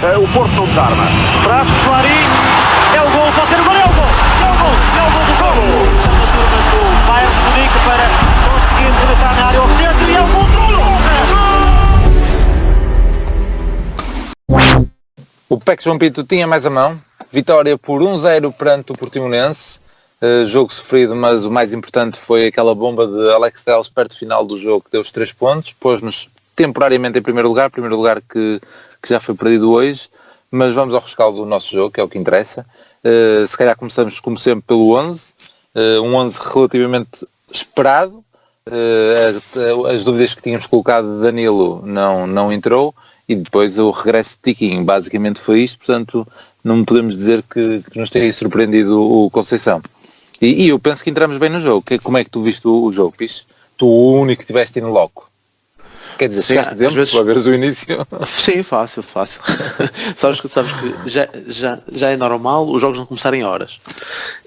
o Porto não desarma. Traz Clarim, é o gol, pode ser o gol, é o gol, é o gol, é o gol do gol. A turma do Bayern de Munique para conseguir rematar na área ao centro e é o gol do gol. O PEC João Pinto tinha mais a mão. Vitória por 1-0 perante o Portimonense. Jogo sofrido, mas o mais importante foi aquela bomba de Alex Telles perto do final do jogo que deu os 3 pontos. Pôs-nos temporariamente em primeiro lugar que já foi perdido hoje. Mas vamos ao rescaldo do nosso jogo, que é o que interessa. Se calhar começamos, como sempre, pelo 11. Um 11 relativamente esperado. As dúvidas que tínhamos colocado de Danilo não entrou. E depois o regresso de Tiquinho, basicamente foi isto, portanto não podemos dizer que nos tenha surpreendido o Conceição. E eu penso que entramos bem no jogo. Como é que tu viste o jogo, Pis? Tu o único que estiveste no loco. Quer dizer, chegaste dentro vezes... para veres o início? Sim, fácil. sabes que já é normal os jogos não começarem horas.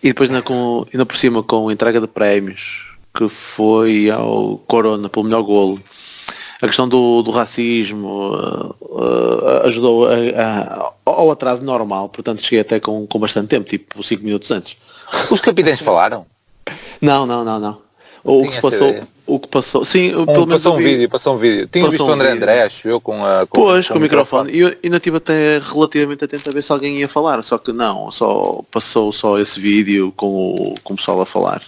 E depois ainda por cima com a entrega de prémios, que foi ao Corona pelo melhor golo. A questão do racismo ajudou ao atraso normal, portanto cheguei até com bastante tempo, tipo 5 minutos antes. Os capitães falaram? Não. O que passou, sim, pelo menos passou um vídeo. Tinha visto o André, acho eu, com o microfone. E eu ainda estive até relativamente atento a ver se alguém ia falar, só que não, só passou só esse vídeo com o pessoal a falar.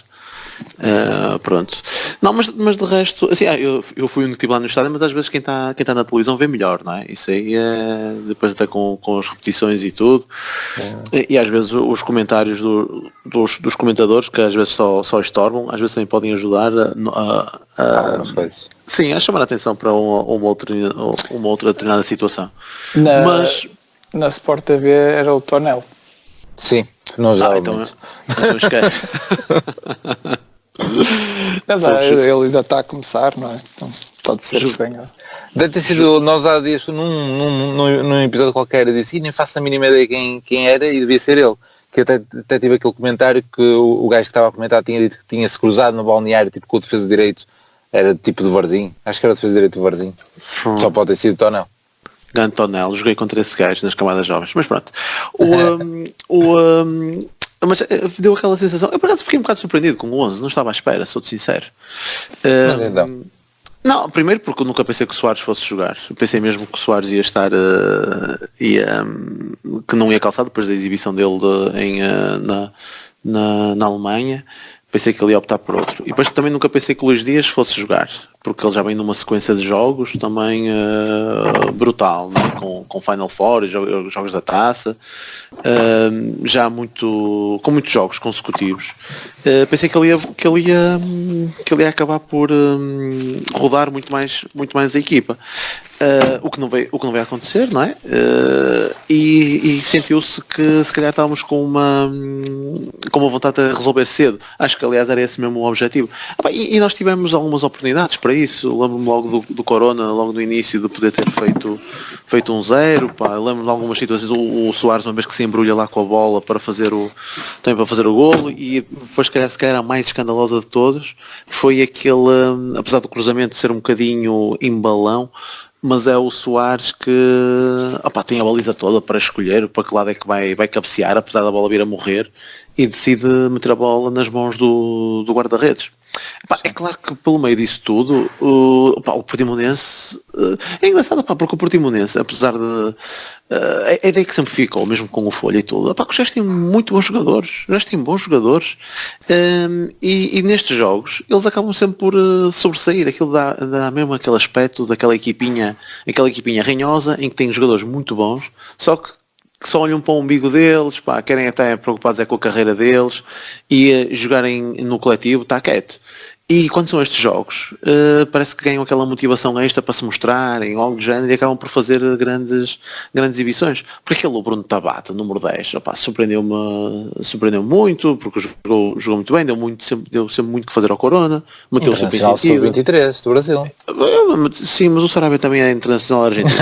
Pronto. Não, mas de resto, assim, eu fui o único que estive lá no estádio, mas às vezes quem está na televisão vê melhor, não é? Isso aí é depois até com as repetições e tudo. E às vezes os comentários dos comentadores, que às vezes só estorvam, às vezes também podem ajudar algumas coisas. Sim, a chamar a atenção para uma outra determinada situação. Na Sport TV era o Tonel. Sim, não já então esquece. Ele ainda está a começar, não é? Então pode ser que venha. Deve ter sido, nós há dias num episódio qualquer eu disse, nem faço a mínima ideia quem era e devia ser ele. Que até tive aquele comentário que o gajo que estava a comentar tinha dito que tinha-se cruzado no balneário, tipo com o defesa de direito, era tipo do Varzim, acho que era o defesa de direito do Varzim. Só pode ter sido Tonel. Grande Tonel, joguei contra esse gajo nas camadas jovens, mas pronto. Mas deu aquela sensação, eu por acaso fiquei um bocado surpreendido com o 11, não estava à espera, sou-te sincero. Mas então? Não, primeiro porque eu nunca pensei que o Soares fosse jogar, eu pensei mesmo que o Soares ia estar, que não ia calçar depois da exibição dele na Alemanha, pensei que ele ia optar por outro. E depois também nunca pensei que o Luís Dias fosse jogar, porque ele já vem numa sequência de jogos também brutal, né? com Final Four, jogos da taça, já com muitos jogos consecutivos. Pensei que ele ia acabar por rodar muito mais a equipa, o que não vai acontecer, não é? E sentiu-se que se calhar estávamos com uma vontade de resolver cedo. Acho que aliás era esse mesmo o objetivo. E nós tivemos algumas oportunidades para isso. Lembro-me logo do Corona, logo no início, de poder ter feito 1-0. Lembro-me de algumas situações, o Soares uma vez que se embrulha lá com a bola para fazer o golo, e depois se calhar a mais escandalosa de todos foi aquele, apesar do cruzamento ser um bocadinho em balão, mas é o Soares que tem a baliza toda para escolher para que lado é que vai cabecear, apesar da bola vir a morrer, e decide meter a bola nas mãos do guarda-redes. É claro que pelo meio disso tudo o Portimonense é engraçado, porque o Portimonense, apesar de a ideia que sempre ficou, mesmo com o Folha e tudo, que os gajos têm muito bons jogadores, e nestes jogos eles acabam sempre por sobressair. Aquilo dá mesmo aquele aspecto daquela equipinha ranhosa, em que tem jogadores muito bons, só que só olham para o umbigo deles, querem até preocupados com a carreira deles, e jogarem no coletivo está quieto. E quando são estes jogos, parece que ganham aquela motivação extra para se mostrarem, algo do género, e acabam por fazer grandes exibições. Porque aquele Bruno Tabata, número 10, surpreendeu muito, porque jogou muito bem, deu sempre muito que fazer ao Corona, meteu sempre em sentido. Sub-23 do Brasil. Sim, mas o Sarabia também é internacional argentino.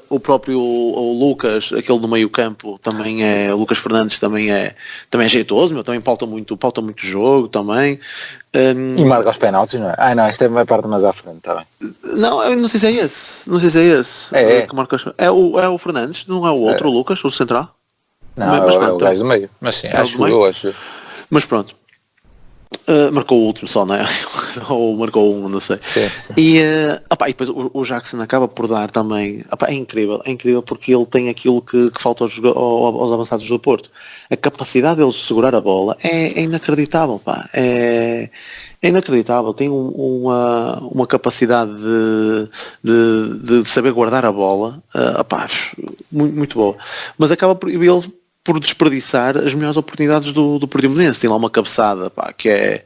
O próprio o Lucas, aquele do meio campo, também é, o Lucas Fernandes também é jeitoso, também pauta muito jogo. jogo também. E marca os penaltis, não é? Não, isto vai parte mais à frente, está bem. Não, eu não sei se é esse. Não sei se é esse. É. Que marca o Fernandes, não é o outro, o Lucas, o central? Não, Mas é pronto, o gajo do meio. Mas sim, é o do meio? eu acho. Mas pronto. Marcou o último só, não é? Ou marcou um, não sei. Sim. E depois o Jackson acaba por dar também. É incrível porque ele tem aquilo que falta aos avançados do Porto. A capacidade deles de segurar a bola é inacreditável, pá. É inacreditável. Tem uma capacidade de saber guardar a bola, muito, muito boa. Mas acaba por ele por desperdiçar as melhores oportunidades do Portimonense. Tem lá uma cabeçada, pá, que é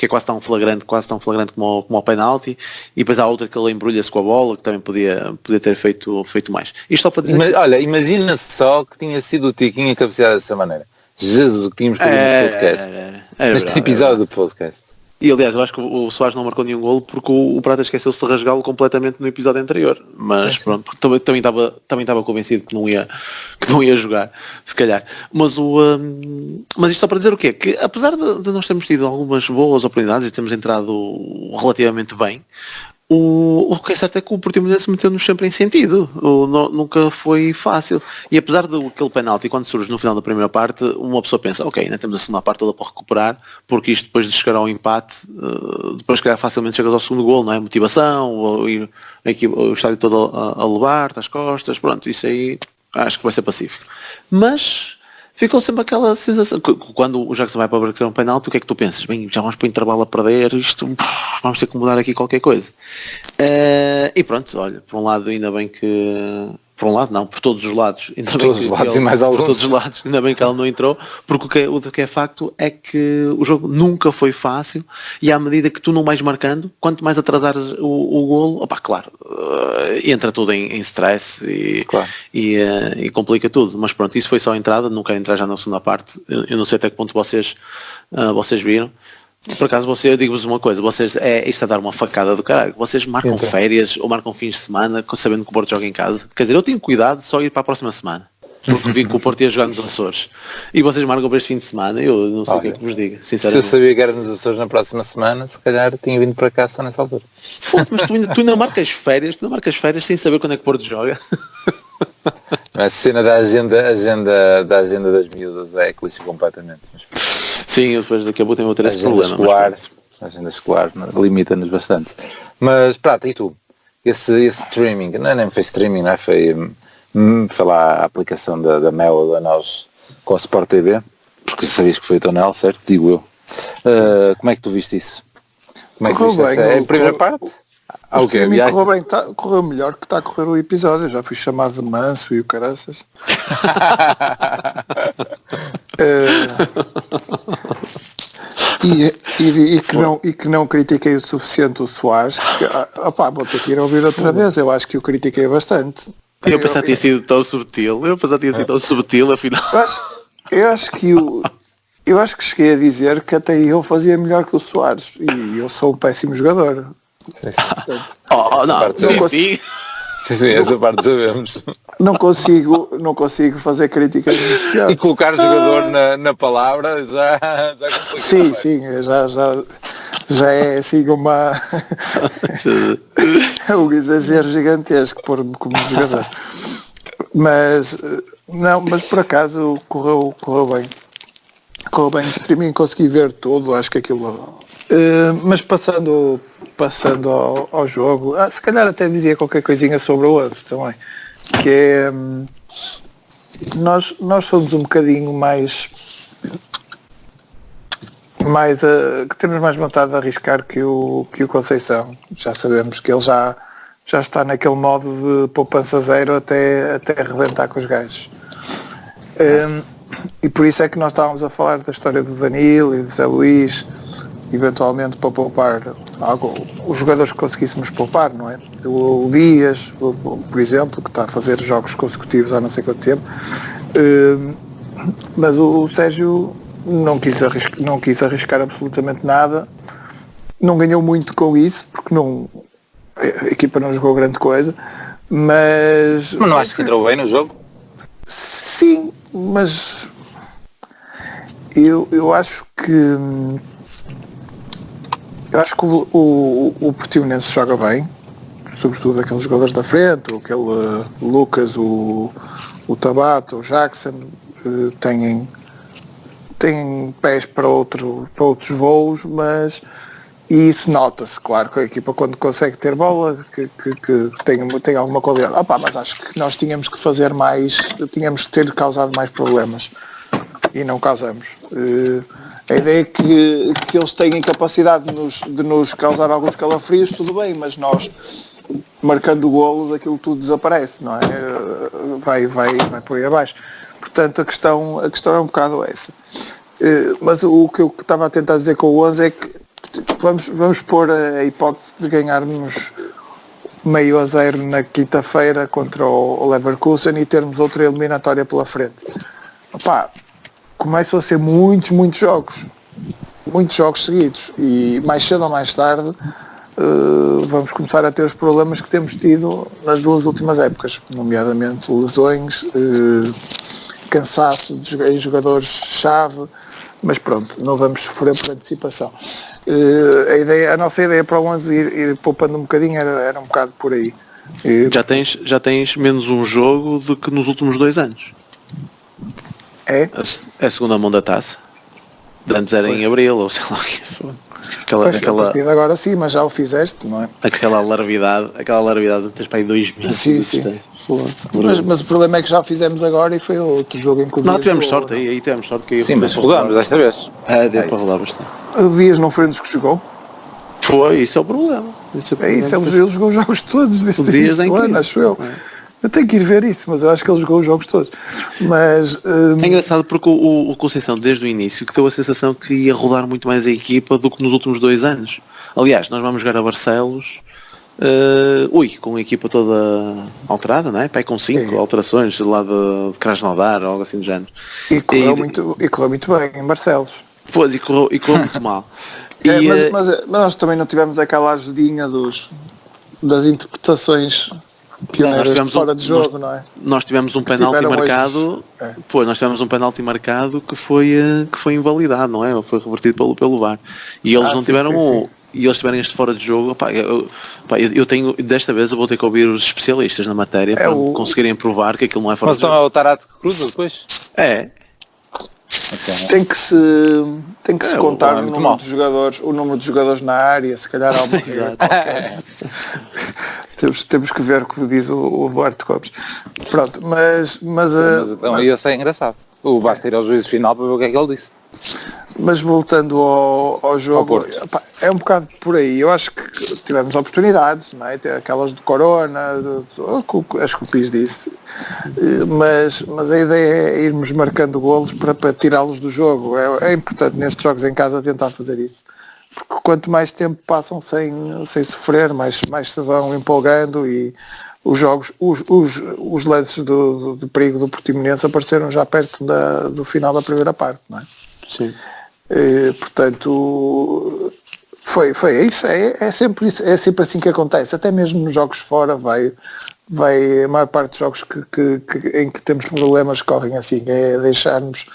quase tão flagrante como o penalti, e depois há outra que ele embrulha-se com a bola, que também podia ter feito mais. Isto só para dizer Olha, imagina só que tinha sido o Tiquinho a cabecear dessa maneira. Jesus, o que tínhamos perdido no podcast. Neste episódio do podcast. E aliás, eu acho que o Soares não marcou nenhum golo porque o Prata esqueceu-se de rasgá-lo completamente no episódio anterior. Mas pronto, porque também estava convencido que não ia jogar, se calhar. Mas isto só para dizer o quê? Que apesar de nós termos tido algumas boas oportunidades e termos entrado relativamente bem, o que é certo é que o Portimonense meteu-nos sempre em sentido. Nunca foi fácil. E apesar daquele penalti, quando surge no final da primeira parte, uma pessoa pensa, ok, ainda temos a segunda parte toda para recuperar, porque isto depois de chegar ao empate, depois calhar facilmente chegas ao segundo gol, não é? Motivação, o estádio todo a levar-te às costas, pronto, isso aí acho que vai ser pacífico. Mas ficou sempre aquela sensação, quando o Jackson vai para marcar um penalti, o que é que tu pensas? Bem, já vamos para o intervalo a perder, vamos ter que mudar aqui qualquer coisa. E pronto, olha, por um lado ainda bem que... Por um lado não, por todos os lados. Ainda por todos os lados e mais alguns. Por todos os lados, ainda bem que ela não entrou, porque o que é facto é que o jogo nunca foi fácil, e à medida que tu não vais marcando, quanto mais atrasares o golo, claro, entra tudo em stress e complica tudo. Mas pronto, isso foi só a entrada, não quero entrar já na segunda parte. Eu não sei até que ponto vocês viram. Por acaso, eu digo-vos uma coisa, isto é dar uma facada do caralho. Vocês marcam férias ou marcam fins de semana sabendo que o Porto joga em casa. Quer dizer, eu tenho cuidado de só ir para a próxima semana, porque vi que o Porto ia jogar nos Açores. E vocês marcam para este fim de semana, eu não sei o que é que vos diga, sinceramente. Se eu sabia que era nos Açores na próxima semana, se calhar tinha vindo para cá só nessa altura. Mas tu ainda marcas férias sem saber quando é que o Porto joga. A cena da agenda das miúdas é clichê completamente. Sim, depois daqui a pouco tenho outro esse problema. A agenda escolar limita-nos bastante. Mas, Prata, e tu? Esse streaming, nem foi streaming, não é? Foi lá a aplicação da Mel, da nós com a Sport TV, porque sabias que foi o Tonel, certo? Digo eu. Como é que tu viste isso? Como é que viste essa? A primeira parte? O streaming correu bem, correu melhor que está a correr o episódio. Eu já fui chamado de manso e o caraças. E que não critiquei o suficiente o Soares. Vou ter que ir ouvir outra vez. Eu acho que o critiquei bastante. Eu pensava que tinha sido tão subtil. Afinal. Eu acho que cheguei a dizer que até eu fazia melhor que o Soares. E eu sou um péssimo jogador. Sim, essa parte sabemos. Não consigo fazer críticas. E colocar o jogador na palavra já sim, já é assim um exagero gigantesco pôr-me como jogador. Mas por acaso correu bem. Correu bem no streaming, consegui ver tudo, acho que aquilo... mas passando ao jogo, se calhar até dizia qualquer coisinha sobre o 11 também, que é nós somos um bocadinho mais que temos mais vontade de arriscar que o Conceição. Já sabemos que ele já está naquele modo de poupança zero até arrebentar com os gajos. E por isso é que nós estávamos a falar da história do Danilo e do Zé Luís, eventualmente para poupar os jogadores que conseguíssemos poupar, não é? O Dias, por exemplo, que está a fazer jogos consecutivos há não sei quanto tempo, mas o Sérgio não quis arriscar absolutamente nada, não ganhou muito com isso, porque a equipa não jogou grande coisa, mas não acho que entrou bem no jogo? Sim, mas Eu acho que o Portimonense joga bem, sobretudo aqueles jogadores da frente, aquele Lucas, o Tabata, o Jackson, têm pés para outros voos, mas e isso nota-se, claro, que a equipa quando consegue ter bola, que tem alguma qualidade. Mas acho que nós tínhamos que fazer mais, tínhamos que ter causado mais problemas e não causamos. A ideia é que eles têm capacidade de nos causar alguns calafrios, tudo bem, mas nós marcando golos aquilo tudo desaparece, não é? Vai por aí abaixo. Portanto, a questão é um bocado essa. Mas o que eu estava a tentar dizer com o 11 é que vamos pôr a hipótese de ganharmos 0-0 na quinta-feira contra o Leverkusen e termos outra eliminatória pela frente. Começam a ser muitos jogos seguidos e mais cedo ou mais tarde vamos começar a ter os problemas que temos tido nas duas últimas épocas, nomeadamente lesões, cansaço em jogadores-chave, mas pronto, não vamos sofrer por antecipação. A nossa ideia para o 11 ir poupando um bocadinho era um bocado por aí. Já tens menos um jogo do que nos últimos 2 anos. É? A segunda mão da taça. De antes era em abril, ou sei lá o que foi. A partir de agora sim, mas já o fizeste, não é? Aquela larvidade de teres para aí 2 meses. Sim. Mas o problema é que já fizemos agora e foi outro jogo em que o Não, Dias tivemos jogou, sorte, não? aí tivemos sorte que Sim, mas jogamos desta vez. Deu para rolar bastante. O Dias não foi um dos que jogou? Foi, isso é o problema. Ele jogou os jogos todos deste Dias é ano, acho eu. Eu tenho que ir ver isso, mas eu acho que ele jogou os jogos todos. Mas é engraçado porque o Conceição, desde o início, que deu a sensação que ia rodar muito mais a equipa do que nos últimos 2 anos. Aliás, nós vamos jogar a Barcelos com a equipa toda alterada, não é? Com 5 alterações lá de Krasnodar ou algo assim do género. E correu muito bem em Barcelos. Pois, e correu muito mal. Mas nós também não tivemos aquela ajudinha das interpretações pioneiras fora de jogo, não é? Nós tivemos um penalti marcado, nós tivemos um penalti marcado que foi invalidado, não é? Foi revertido pelo VAR. E eles não tiveram e eles tiverem este fora de jogo, eu tenho, desta vez eu vou ter que ouvir os especialistas na matéria para conseguirem provar que aquilo não é fora de jogo. Mas então é o Tarato que cruza depois? É. Okay. Tem que se contar o número de jogadores na área, se calhar há uma regra qualquer. Temos que ver o que diz o Duarte Copes. Pronto, mas ia ser engraçado. Basta ir ao juízo final para ver o que é que ele disse. Mas voltando ao jogo, é um bocado por aí. Eu acho que tivemos oportunidades, não é? Aquelas de Corona, as copis disso. Mas a ideia é irmos marcando golos para tirá-los do jogo. É importante nestes jogos em casa tentar fazer isso. Porque quanto mais tempo passam sem sofrer, mais se vão empolgando e os jogos, os lances do perigo do Portimonense apareceram já perto do final da primeira parte, não é? Sim. Portanto, foi isso, é sempre assim que acontece, até mesmo nos jogos fora vai a maior parte dos jogos em que temos problemas correm assim, é deixarmos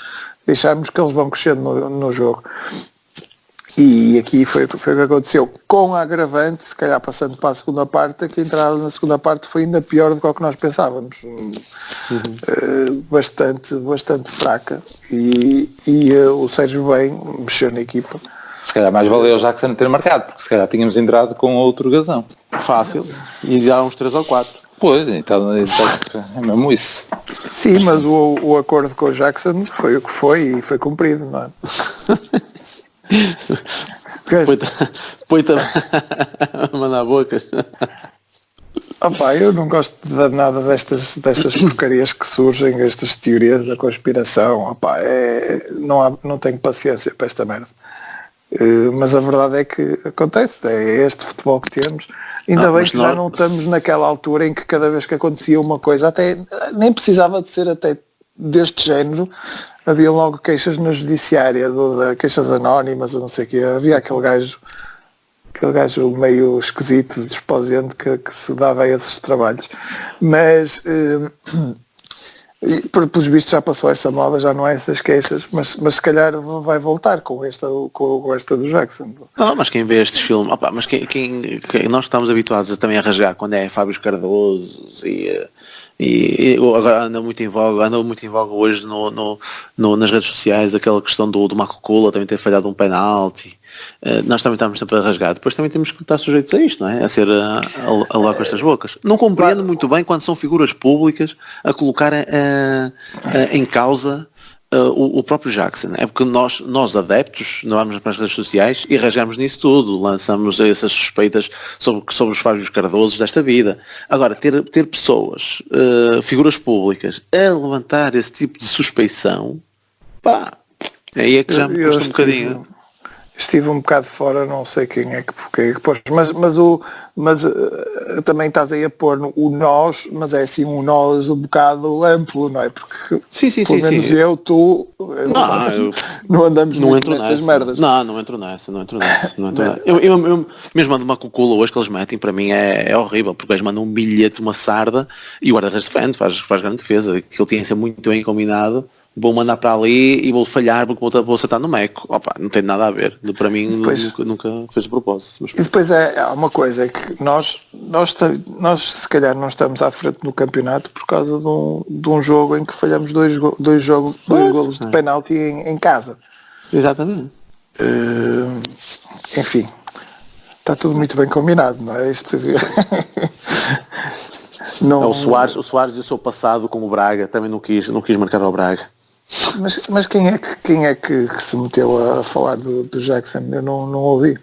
que eles vão crescendo no jogo. E aqui foi o que aconteceu, com a agravante, se calhar passando para a segunda parte, que a entrada na segunda parte foi ainda pior do que o que nós pensávamos. Bastante fraca. E o Sérgio bem mexeu na equipa. Se calhar mais valeu o Jackson ter marcado, porque se calhar tínhamos entrado com outro gazão. Fácil. E já uns 3 ou 4. Pois, então é mesmo isso. Sim, mas o acordo com o Jackson foi o que foi e foi cumprido, não é? Põe-te a mandar bocas. Eu não gosto de nada destas porcarias que surgem, estas teorias da conspiração. Não tenho paciência para esta merda. Mas a verdade é que acontece, é este futebol que temos. Ainda bem que já não estamos naquela altura em que cada vez que acontecia uma coisa, até nem precisava de ser até deste género, havia logo queixas na judiciária, queixas anónimas, ou não sei o quê. Havia aquele gajo meio esquisito, desposente, que se dava a esses trabalhos. Mas E, pelos vistos já passou essa moda, já não há essas queixas, mas se calhar vai voltar com esta do Jackson. Não, mas quem vê estes filmes, mas quem nós que estamos habituados também a rasgar quando é Fábio Cardoso e agora anda muito em voga hoje nas redes sociais aquela questão do Marco Cula também ter falhado um penalti. Nós também estamos sempre a rasgar. Depois também temos que estar sujeitos a isto, não é? A ser a lá com estas bocas. Não compreendo muito bem quando são figuras públicas a colocar em causa o próprio Jackson. É porque nós adeptos, não vamos para as redes sociais e rasgamos nisso tudo, lançamos essas suspeitas sobre os Fábios Cardosos desta vida. Agora, ter pessoas, figuras públicas, a levantar esse tipo de suspeição, aí é que já me custa um bocadinho. Estive um bocado fora, não sei quem é que pôs, mas também estás aí a pôr o nós, mas é assim um nós um bocado amplo, não é? Porque pelo menos eu, tu, não andamos nestas merdas. Não entro nessa. Eu mesmo ando uma cucula hoje que eles metem, para mim é horrível, porque eles mandam um bilhete, uma sarda, e o guarda-redes defende, faz grande defesa, que ele tinha que ser muito bem combinado. Vou mandar para ali e vou falhar porque vou acertar no meco. Não tem nada a ver. Para mim nunca fez propósito. Mas... E depois há uma coisa, é que nós se calhar não estamos à frente no campeonato por causa de um jogo em que falhamos dois golos de penalti em casa. Exatamente. Enfim, está tudo muito bem combinado, não é? Não... O Soares e o seu passado com o Braga também não quis marcar ao Braga. Mas quem é que se meteu a falar do Jackson? Eu não ouvi.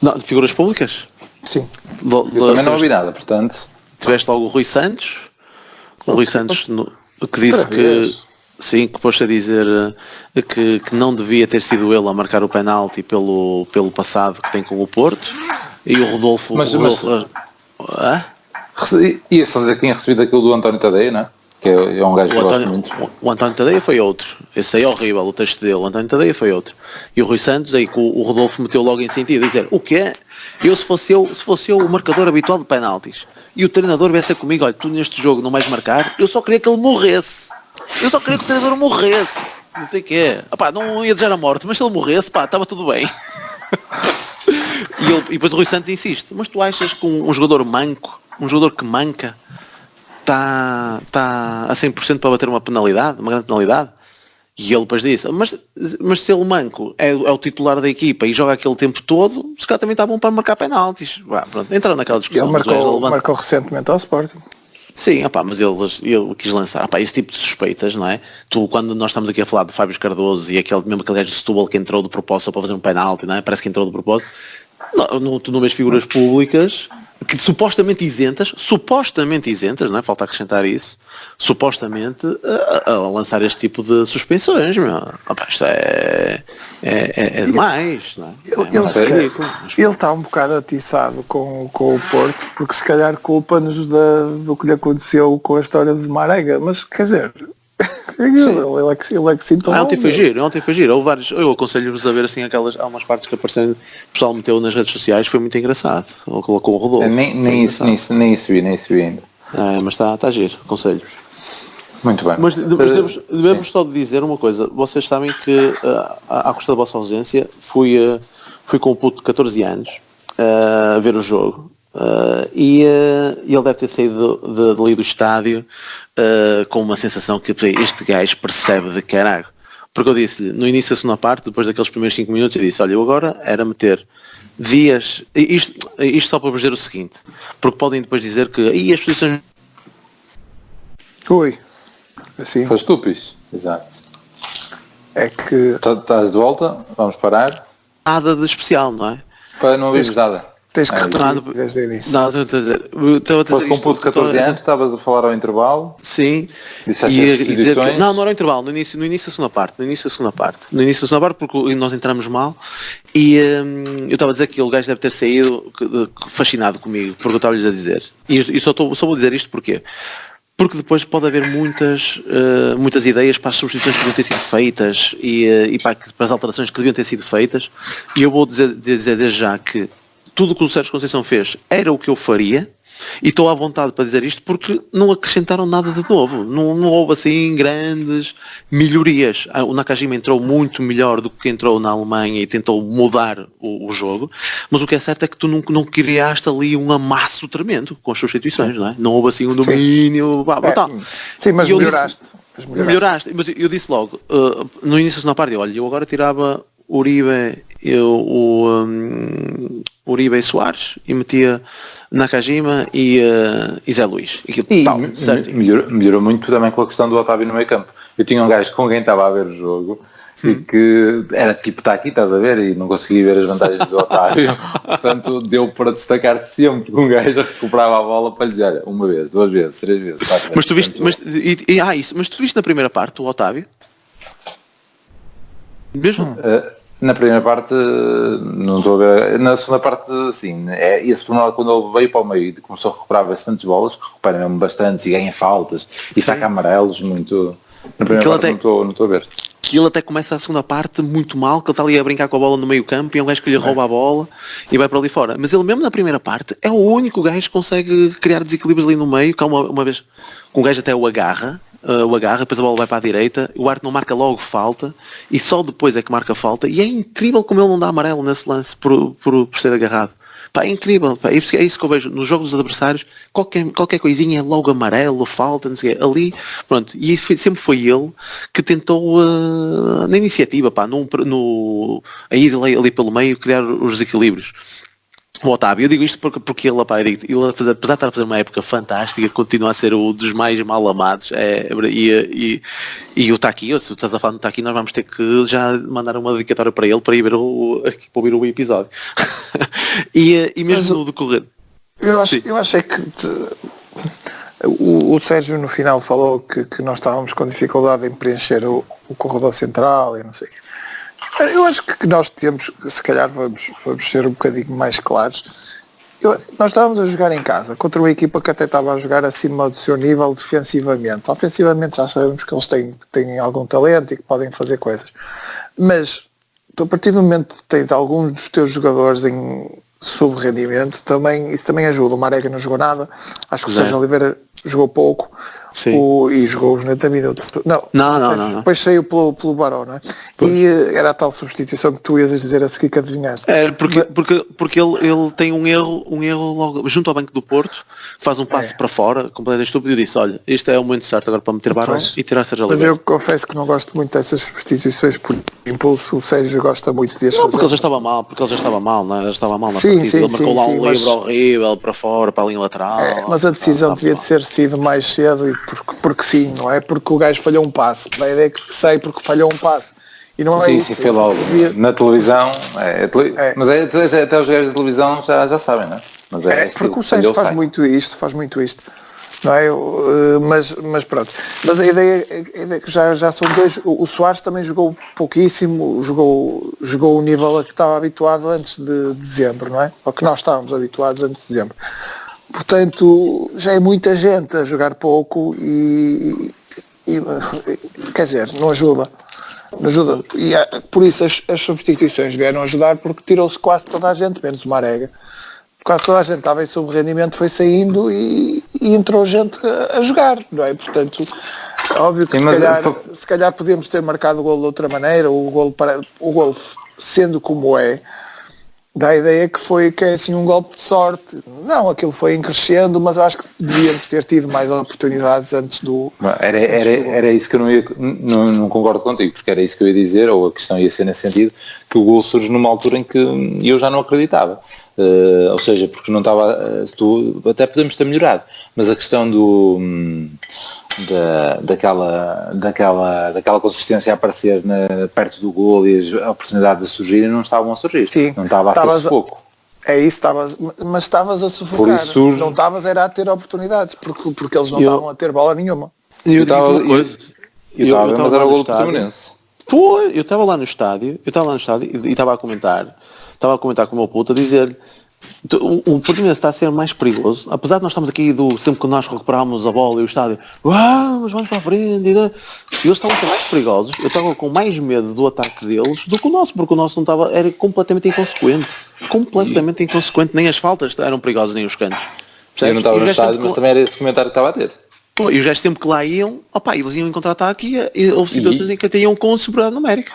Não, de figuras públicas? Sim. Eu também não ouvi nada, portanto. Tiveste logo o Rui Santos. O Rui Santos que disse que pôs a dizer que não devia ter sido ele a marcar o penalti pelo passado que tem com o Porto. E o Rodolfo... Ia só dizer que tinha recebido aquilo do António Tadeia, não é? Que é um gajo que gosto muito. O António Tadeia foi outro. Esse aí é horrível, o texto dele. O António Tadeia foi outro. E o Rui Santos, aí que o Rodolfo meteu logo em sentido, a dizer, o quê? Se fosse eu o marcador habitual de penaltis, e o treinador viesse comigo, olha, tu neste jogo não vais marcar, eu só queria que ele morresse. Eu só queria que o treinador morresse. Não sei o quê. Não ia desejar a morte, mas se ele morresse, estava tudo bem. E depois o Rui Santos insiste, mas tu achas que um jogador manco, um jogador que manca, está a 100% para bater uma grande penalidade? E ele depois disse, mas se ele manco é o titular da equipa e joga aquele tempo todo, se calhar também está bom para marcar penaltis. Pronto, entraram naquela discussão. Ele marcou recentemente ao Sporting. Sim, mas ele quis lançar esse tipo de suspeitas, não é? Quando nós estamos aqui a falar de Fábio Cardoso e aquele gajo de Setúbal que entrou de propósito para fazer um penalti, não é? Parece que entrou de propósito. Tu não vês figuras públicas que supostamente isentas, não é? Falta acrescentar isso, supostamente a lançar este tipo de suspensões, isto é demais, não é? Ele está um bocado atiçado com o Porto, porque se calhar culpa-nos do que lhe aconteceu com a história de Marega, mas quer dizer... Ele é que sinto ontem foi giro. Houve vários, eu aconselho-vos a ver assim há umas partes que apareceram, o pessoal meteu nas redes sociais, foi muito engraçado. Ele colocou o Rodolfo. Nem isso vi ainda. Mas está giro, aconselho. Muito bem. Mas devemos só dizer uma coisa, vocês sabem que à custa da vossa ausência fui com um puto de 14 anos a ver o jogo. E ele deve ter saído dali do estádio com uma sensação que este gajo percebe de caralho. Porque eu disse-lhe, no início da segunda parte, depois daqueles primeiros 5 minutos, eu disse, olha, eu agora era meter dias, isto só para vos dizer o seguinte, porque podem depois dizer que as posições... Ui, assim... Foi estúpido, exato. É que... Estás de volta, vamos parar. Nada de especial, não é? Para não ouvires nada. Tens que retomar desde o início. Não, estou a dizer... Foste com um puto de 14 anos, estavas a falar ao intervalo. Sim. E dizer que, não era ao intervalo, no início da segunda parte. No início da segunda parte, porque nós entramos mal e eu estava a dizer que o gajo deve ter saído fascinado comigo, porque eu estava-lhes a dizer. E só vou dizer isto porquê? Porque depois pode haver muitas ideias para as substituições que deviam ter sido feitas e para as alterações que deviam ter sido feitas. E eu vou dizer desde já que tudo o que o Sérgio Conceição fez era o que eu faria, E estou à vontade para dizer isto porque não acrescentaram nada de novo. Não houve assim grandes melhorias. O Nakajima entrou muito melhor do que entrou na Alemanha e tentou mudar o jogo, mas o que é certo é que tu não criaste ali um amasso tremendo com as substituições, não é? Não houve assim um domínio. Tal. Sim, mas melhoraste. Melhoraste, mas eu disse logo, no início da parte, olha, eu agora tirava Uribe, Uribe e Soares e metia Nakajima e Zé Luís. Melhorou muito também com a questão do Otávio no meio campo. Eu tinha um gajo com quem estava a ver o jogo e que era tipo, está aqui, estás a ver, e não conseguia ver as vantagens do Otávio. Portanto, deu para destacar sempre que um gajo recuperava a bola para lhe dizer, olha, uma vez, 2 vezes, 3 vezes, 4 vezes. Mas tu viste, mas tu viste na primeira parte o Otávio? Mesmo? Na primeira parte não estou a ver, na segunda parte sim, esse pormenor quando ele veio para o meio e começou a recuperar bastantes bolas, que recupera mesmo bastantes e ganha faltas e saca amarelos muito, na primeira parte não estou a ver. Que ele até começa a segunda parte muito mal, que ele está ali a brincar com a bola no meio campo e é um gajo que lhe rouba a bola e vai para ali fora. Mas ele mesmo na primeira parte é o único gajo que consegue criar desequilíbrios ali no meio, que uma vez um gajo até o agarra, depois a bola vai para a direita, o Arte não marca logo falta e só depois é que marca falta e é incrível como ele não dá amarelo nesse lance por ser agarrado. Pá, é incrível, pá. É isso que eu vejo nos jogos dos adversários, qualquer coisinha é logo amarelo, falta, não sei o quê. Ali, pronto, e sempre foi ele que tentou na iniciativa, pá, a ir ali pelo meio, criar os desequilíbrios. O Otávio, eu digo isto porque ele, pá, ele apesar de estar a fazer uma época fantástica, continua a ser um dos mais mal amados, e o Taki, se tu estás a falar do Taki, nós vamos ter que já mandar uma dedicatória para ele para ir ver para ouvir o episódio. e mesmo no decorrer. Eu acho que o Sérgio no final falou que nós estávamos com dificuldade em preencher o corredor central e não sei o quê. Eu acho que nós temos, se calhar vamos ser um bocadinho mais claros. Nós estávamos a jogar em casa contra uma equipa que até estava a jogar acima do seu nível defensivamente. Ofensivamente já sabemos que eles têm algum talento e que podem fazer coisas. Mas a partir do momento que tens alguns dos teus jogadores em sub-rendimento, isso também ajuda. O Marega não jogou nada. Acho que o Sérgio Oliveira jogou pouco. E jogou os 90 minutos. Não. Depois saiu pelo Barão, não é? Pois. E era a tal substituição que tu ias dizer a seguir que adivinhaste. É, porque ele tem um erro logo junto ao banco do Porto, faz um passe para fora, completamente estúpido, e disse, olha, este é o momento certo agora para meter Barão e tirar Sérgio Oliveira. Mas eu confesso que não gosto muito dessas substituições por impulso. O Sérgio gosta muito destes. Não, porque ele já estava mal, não é? Ele estava mal na partida. Ele marcou lá um livro horrível para fora, para a linha lateral. Mas a decisão devia ter sido mais cedo e porque sim, não é? Porque o gajo falhou um passe. A ideia é que sei porque falhou um passe. E não é isso. Sim, foi logo. Na televisão, mas até os gajos da televisão já sabem, não é? Mas porque o Sérgio faz muito isto. Não é? Mas pronto. Mas a ideia é que já são dois. O Soares também jogou pouquíssimo, jogou o nível a que estava habituado antes de dezembro, não é? Ao que nós estávamos habituados antes de dezembro. Portanto, já é muita gente a jogar pouco e quer dizer, não ajuda. E por isso as substituições vieram ajudar, porque tirou-se quase toda a gente, menos o Marega. Quase toda a gente estava em sub-rendimento, foi saindo e entrou gente a jogar, não é? Portanto, óbvio que se calhar podíamos ter marcado o golo de outra maneira, o golo sendo como é, dá a ideia que é assim um golpe de sorte. Não, aquilo foi em crescendo, mas eu acho que devíamos ter tido mais oportunidades antes do... Era isso que eu não concordo contigo, porque era isso que eu ia dizer, ou a questão ia ser nesse sentido, que o gol surge numa altura em que eu já não acreditava. Ou seja, porque não estava... até podemos ter melhorado, mas a questão daquela consistência a aparecer perto do gol e as oportunidades a surgirem não estavam a surgir. Sim, não estava a ter sufoco. É isso, mas estavas a sufocar. Não estavas era a ter oportunidades, porque eles não estavam a ter bola nenhuma. Eu estava mas era o gol do Portimonense. Eu estava lá no estádio e estava a comentar com o meu puto a dizer-lhe, o Portimonense está a ser mais perigoso, apesar de nós estamos aqui sempre que nós recuperámos a bola e o estádio, vamos para a frente, e eles estavam a ser mais perigosos. Eu estava com mais medo do ataque deles do que o nosso, porque o nosso não estava, era completamente inconsequente, nem as faltas eram perigosas, nem os cantos. Eu não estava E os no gajos estádio, sempre mas também era esse comentário que estava a ter. Pô, e os gajos sempre que lá iam, eles iam em contra-ataque e houve situações em que até iam com superioridade numérica.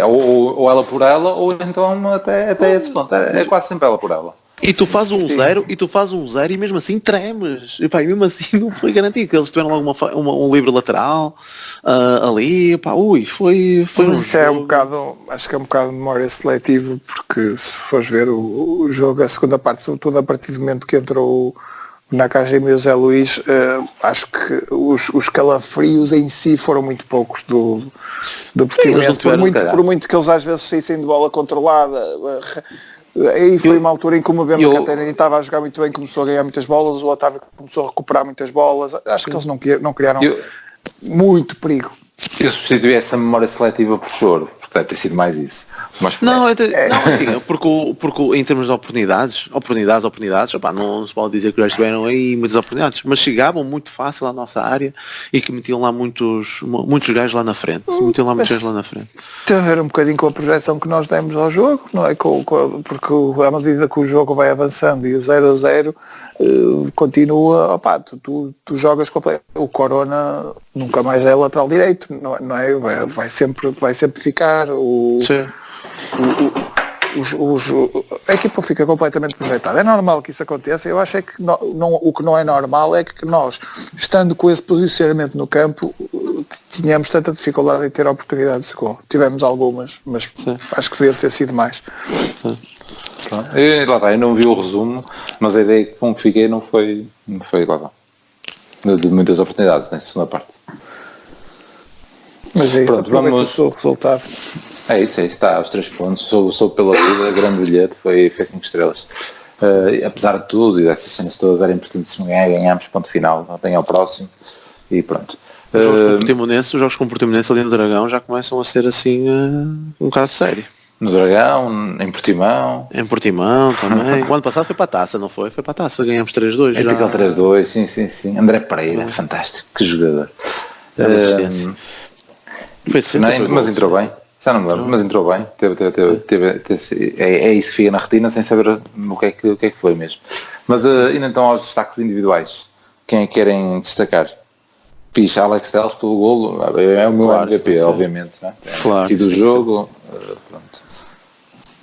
Ou ela por ela, ou então até esse ponto. É quase sempre ela por ela. E tu fazes 1-0 e mesmo assim tremes. E mesmo assim não foi garantido, que eles tiveram logo um livre lateral ali, foi um Isso é um jogo. bocado, acho que é um bocado de memória seletiva, porque se fores ver o jogo, a segunda parte, sobretudo a partir do momento que entrou o Nakajima e o Zé Luís, acho que os calafrios em si foram muito poucos do Portimonense, por muito que eles às vezes saíssem de bola controlada. Aí foi uma altura em que o Mbemba Catarina estava a jogar muito bem, começou a ganhar muitas bolas, o Otávio começou a recuperar muitas bolas. Acho que eles não criaram muito perigo. Eu substituí essa memória seletiva por choro, porque deve ter sido mais isso. Mas, porque em termos de oportunidades, não se pode dizer que já tiveram aí muitas oportunidades, mas chegavam muito fácil à nossa área e que metiam lá muitos gajos lá na frente. Tem a ver um bocadinho com a projeção que nós demos ao jogo, não é? Porque à medida que o jogo vai avançando e o 0-0 continua, tu jogas completo. O Corona nunca mais é lateral direito, não é? Vai sempre ficar. A equipa fica completamente projetada. É normal que isso aconteça. Eu acho que o que não é normal é que nós, estando com esse posicionamento no campo, tínhamos tanta dificuldade em ter oportunidades de gol. Tivemos algumas, mas acho que devia ter sido mais. Eu não vi o resumo, mas a ideia com que fiquei não foi igual. De muitas oportunidades nessa segunda parte. Mas é isso, aproveita o resultado. É isso, está aos 3 pontos, sou pela vida, grande bilhete, foi 5 estrelas. Apesar de tudo e dessas cenas todas, era importante se ganhámos ponto final, até ao próximo e pronto. Os jogos com o Portimonense ali no Dragão já começam a ser assim um caso sério. No Dragão, em Portimão. Em Portimão também. O ano passado foi para a taça, não foi? Foi para a taça, ganhamos 3-2. É aquele 3-2, sim. André Pereira, fantástico, que jogador. Mas entrou bem. Já não me lembro, mas entrou bem. É isso que fica na retina sem saber o que é que foi mesmo. Mas indo então aos destaques individuais. Quem é que querem destacar? Picha, Alex Telles pelo golo, é o meu MVP, obviamente. Né? Claro. E do jogo, pronto.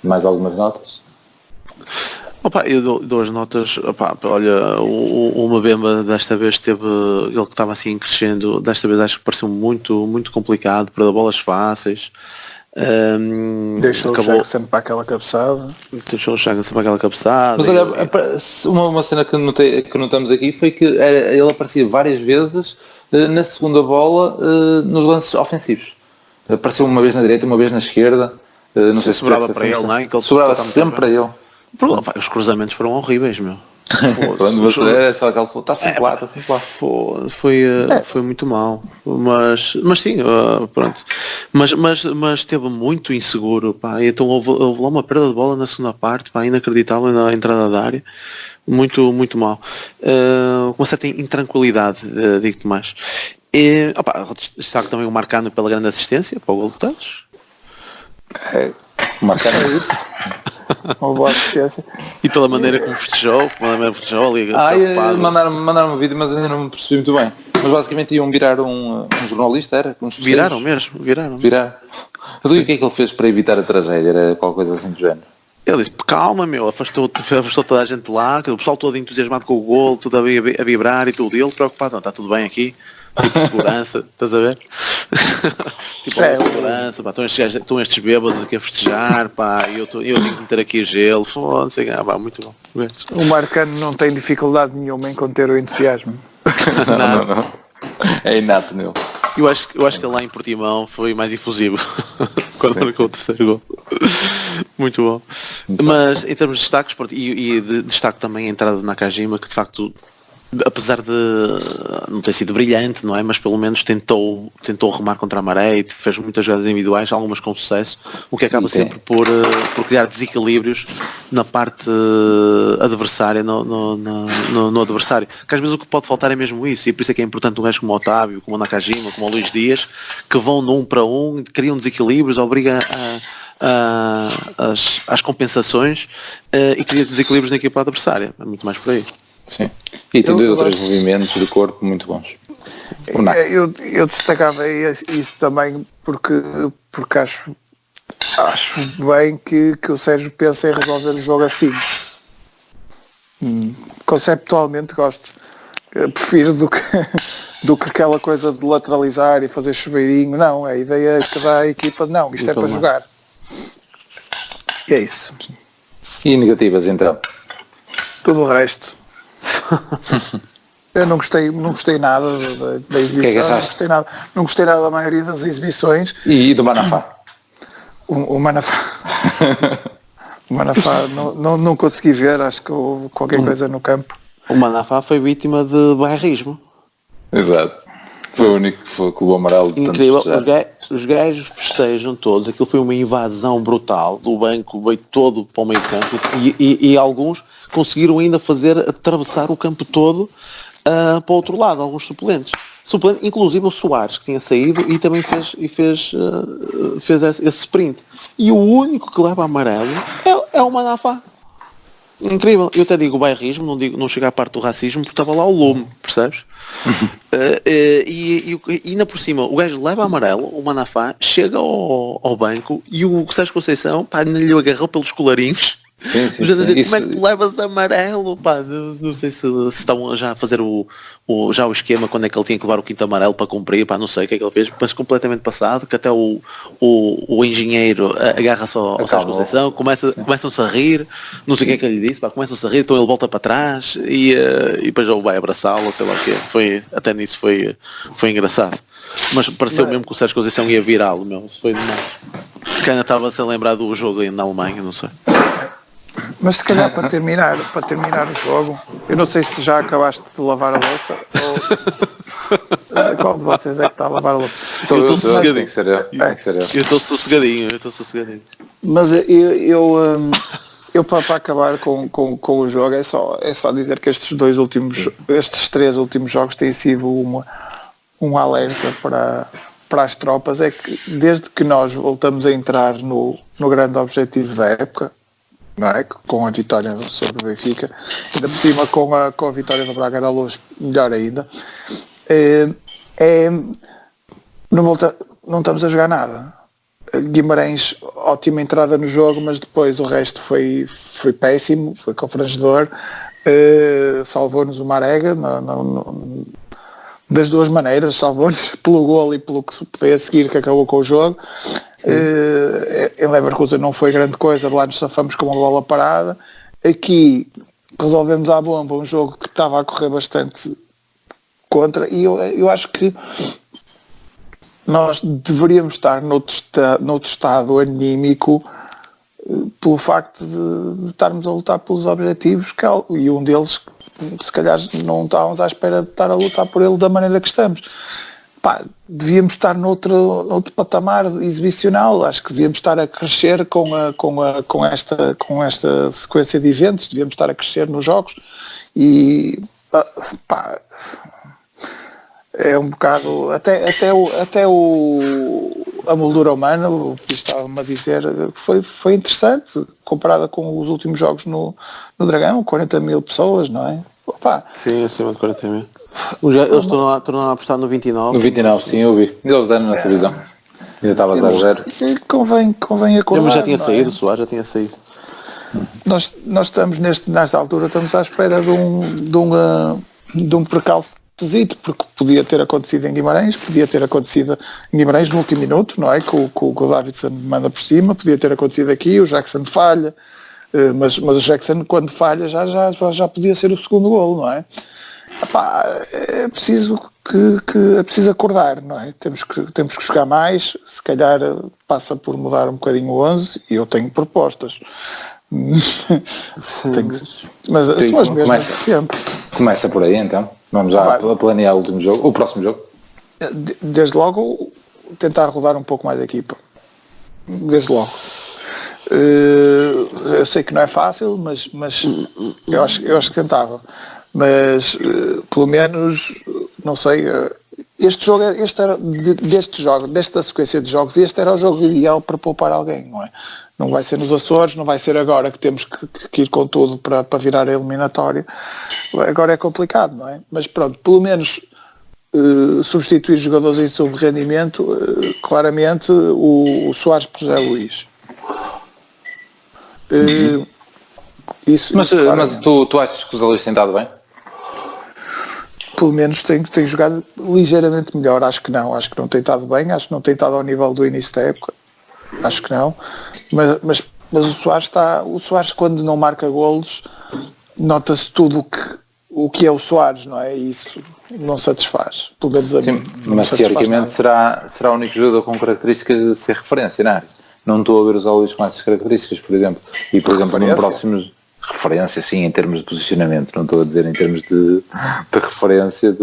Mais algumas notas? Eu dou as notas. Olha, o Mbemba desta vez ele que estava assim crescendo, desta vez acho que pareceu muito, muito complicado, para dar bolas fáceis. Deixou o Chagas sempre para aquela cabeçada. Mas olha, uma cena que notamos aqui foi que ele aparecia várias vezes na segunda bola nos lances ofensivos. Apareceu uma vez na direita, uma vez na esquerda. Não sei se sobrava para ele, não é? Sobrava sempre para ele. Os cruzamentos foram horríveis, meu. É só aquele está sempre lá. Foi muito mal, mas sim, pronto, mas esteve muito inseguro, então houve lá uma perda de bola na segunda parte, inacreditável na entrada da área, muito mal, com uma certa intranquilidade, digo-te mais. Destaco também o Marcano pela grande assistência para o gol de Telles. O Marcano é isso. Uma boa assistência. E pela maneira como festejou ali. Mandaram um vídeo, mas ainda não me percebi muito bem. Mas basicamente iam virar um jornalista, era? Viraram mesmo. Mas o que é que ele fez para evitar a tragédia? Era qualquer coisa assim do género? Ele disse, calma meu, afastou toda a gente lá, o pessoal todo entusiasmado com o golo, tudo a vibrar e tudo, e ele preocupado, não, está tudo bem aqui, tipo segurança, estás a ver? Segurança, estão estes bêbados aqui a festejar, eu tenho que meter aqui gelo, foda-se, muito bom. O Marcano não tem dificuldade nenhuma em conter o entusiasmo. Não. É inato nele. Eu acho que lá em Portimão foi mais efusivo quando marcou o terceiro gol. Muito bom. Mas em termos de destaques, e de destaque também a entrada de Nakajima, que de facto, apesar de não ter sido brilhante, não é? Mas pelo menos tentou remar contra a maré e fez muitas jogadas individuais, algumas com sucesso, o que acaba sempre por criar desequilíbrios na parte adversária, no adversário. Que às vezes o que pode faltar é mesmo isso, e por isso é que é importante um gajo como o Otávio, como o Nakajima, como o Luís Dias, que vão no 1 para 1, criam desequilíbrios, obrigam às compensações e cria desequilíbrios na equipa adversária. É muito mais por aí. Sim. E tem 2 ou 3 movimentos de corpo muito bons. Eu destacava isso também porque acho bem que o Sérgio pensa em resolver o jogo assim. Conceptualmente gosto. Prefiro do que aquela coisa de lateralizar e fazer chuveirinho. Não, a ideia que dá a equipa, não, isto é para jogar. E é isso. E negativas então? Tudo o resto. Eu não gostei nada da exibição, não gostei nada da maioria das exibições. E do Manafá? O Manafá. O Manafá não consegui ver, acho que houve qualquer coisa no campo. O Manafá foi vítima de bairrismo. Exato. Foi o único que levou amarelo. Incrível. Os gajos festejam todos. Aquilo foi uma invasão brutal. Do banco veio todo para o meio campo e alguns conseguiram ainda atravessar o campo todo para o outro lado, alguns suplentes, inclusive o Soares, que tinha saído e também fez esse sprint. E o único que leva amarelo é o Manafá. Incrível. Eu até digo o bairrismo, não chega à parte do racismo, porque estava lá o Lume, percebes? E ainda por cima, o gajo leva amarelo, o Manafá chega ao banco e o Sérgio Conceição, ainda lhe agarrou pelos colarinhos. Sim, Dizer, como é que levas amarelo? Não sei se estão já a fazer o esquema quando é que ele tinha que levar o quinto amarelo para cumprir, não sei o que é que ele fez, mas completamente passado, que até o engenheiro agarra-se ao Sérgio Conceição, começam-se a rir, não sei o que é que ele disse, começam-se a rir, então ele volta para trás e depois ele vai abraçá-lo, sei lá o quê. Até nisso foi engraçado. Mas pareceu mesmo que o Sérgio Conceição ia virá-lo, foi demais. Se calhar estava-se a lembrar do jogo na Alemanha, não sei. Mas se calhar para terminar o jogo, eu não sei se já acabaste de lavar a louça ou qual de vocês é que está a lavar a louça. Eu estou sossegadinho. Eu estou sossegadinho. Mas eu para acabar com o jogo é só dizer que estes 3 últimos jogos têm sido um alerta para as tropas. É que desde que nós voltamos a entrar no grande objetivo da época, não é? Com a vitória sobre o Benfica, ainda por cima com a vitória do Braga na Luz, melhor ainda, não estamos a jogar nada. Guimarães, ótima entrada no jogo, mas depois o resto foi péssimo, foi confrangedor. Salvou-nos o Marega das duas maneiras, salvou-nos pelo golo e pelo que foi a seguir, que acabou com o jogo. Em Leverkusen não foi grande coisa, lá nos safamos com uma bola parada. Aqui resolvemos à bomba um jogo que estava a correr bastante contra, e eu acho que nós deveríamos estar noutro estado anímico pelo facto de estarmos a lutar pelos objetivos, e um deles se calhar não estávamos à espera de estar a lutar por ele da maneira que estamos. Devíamos estar noutro patamar exibicional. Acho que devíamos estar a crescer com esta sequência de eventos, devíamos estar a crescer nos jogos, e é um bocado até a moldura humana, o que estava-me a dizer, foi interessante comparada com os últimos jogos no Dragão, 40 mil pessoas, não é? Sim, acima de 40 mil. Eles tornaram a apostar no 29. No 29, sim, eu vi. Eles deram na televisão. Ainda estava a 0-0. Convém acordar. Mas já tinha saído, o Soares já tinha saído. Nós estamos nesta altura, estamos à espera de um percalço, porque podia ter acontecido em Guimarães, no último minuto, não é? Que o Davidson manda por cima, podia ter acontecido aqui, o Jackson falha, mas o Jackson, quando falha, já podia ser o segundo golo, não é? É preciso é preciso acordar, não é? Temos que jogar mais, se calhar passa por mudar um bocadinho o 11, e eu tenho propostas. Mas são as mesmas sempre. Começa por aí então. Vamos já planear o último jogo, o próximo jogo. Desde logo tentar rodar um pouco mais a equipa. Desde logo. Eu sei que não é fácil, mas eu acho que tentava. Mas pelo menos, não sei, desta sequência de jogos, este era o jogo ideal para poupar alguém, não é? Não vai ser nos Açores, não vai ser agora que temos que ir com tudo para virar a eliminatória. agora é complicado, não é? Mas pronto, pelo menos substituir jogadores em sob rendimento, claramente o Soares por José Luís. Mas tu achas que o José Luís tem estado bem? Pelo menos tem jogado ligeiramente melhor. Acho que não tem estado bem, acho que não tem estado ao nível do início da época, acho que não, mas o Soares quando não marca golos, nota-se tudo o que é o Soares, não é? E isso não satisfaz, pelo menos a mim. Mas teoricamente será o único jogador com características de ser referência, não é? Não estou a ver os José Luís com essas características, por exemplo, e por exemplo no próximo referência, sim, em termos de posicionamento, não estou a dizer em termos de referência,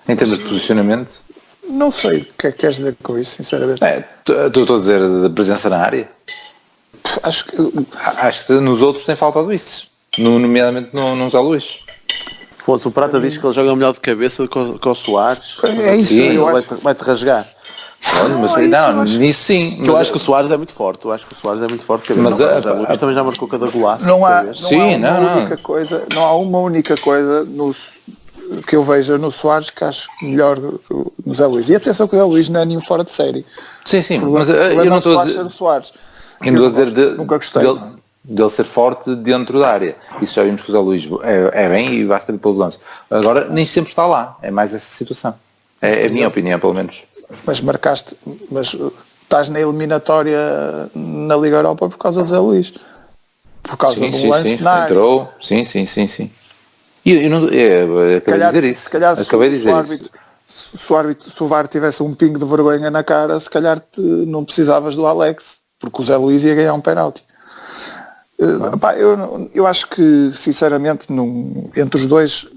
em termos de posicionamento. Não sei o que é que queres dizer com isso, sinceramente. Estou a dizer da presença na área. Acho que nos outros tem faltado isso, nomeadamente no José Luís. O Prata diz que ele joga melhor de cabeça com o Soares. É isso, sim, vai-te rasgar. Nisso sim. Eu acho que o Soares é muito forte. Mas também já marcou cada golaço. Não há uma única coisa que eu vejo no Soares que acho melhor no Zé Luís. E atenção que o Zé Luís não é nenhum fora de série. Sim, mas eu não estou a dizer... Nunca gostei. Dele ser forte dentro da área. Isso já vimos que o Zé Luís é bem e basta pelo lance. Agora nem sempre está lá. É mais essa situação. É a minha opinião, pelo menos. Mas estás na eliminatória na Liga Europa por causa do Zé Luís. Por causa do lance na área. Entrou. Sim. E eu não acabei de dizer isso. Se calhar se o VAR tivesse um pingo de vergonha na cara, se calhar não precisavas do Alex, porque o Zé Luís ia ganhar um penalti. Eu acho que, sinceramente, entre os dois,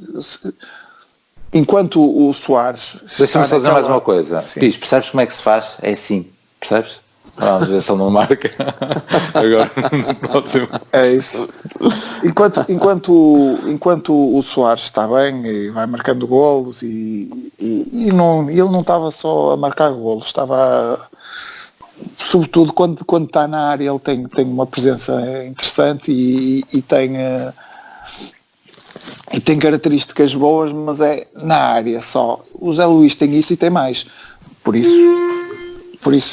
enquanto o Soares... Deixa-me só dizer mais uma coisa. Pis, percebes como é que se faz? É assim, percebes? Vamos ver se ele não marca. Agora, no próximo. É isso. Enquanto o Soares está bem e vai marcando golos e ele não estava só a marcar golos, estava... Sobretudo quando está na área ele tem uma presença interessante e tem características boas, mas é na área só. O Zé Luís tem isso e tem mais. Por isso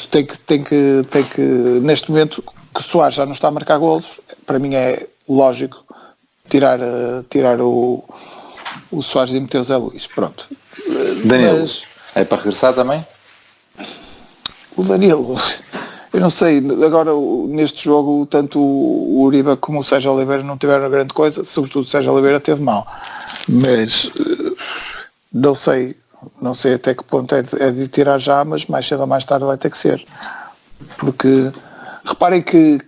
tem que neste momento que o Soares já não está a marcar golos, para mim é lógico tirar o Soares e meter o Zé Luís. Pronto. Danilo, é para regressar também? O Danilo, eu não sei, agora neste jogo tanto o Uribe como o Sérgio Oliveira não tiveram grande coisa, sobretudo o Sérgio Oliveira teve mal, mas não sei até que ponto é de tirar já, mas mais cedo ou mais tarde vai ter que ser, porque reparem que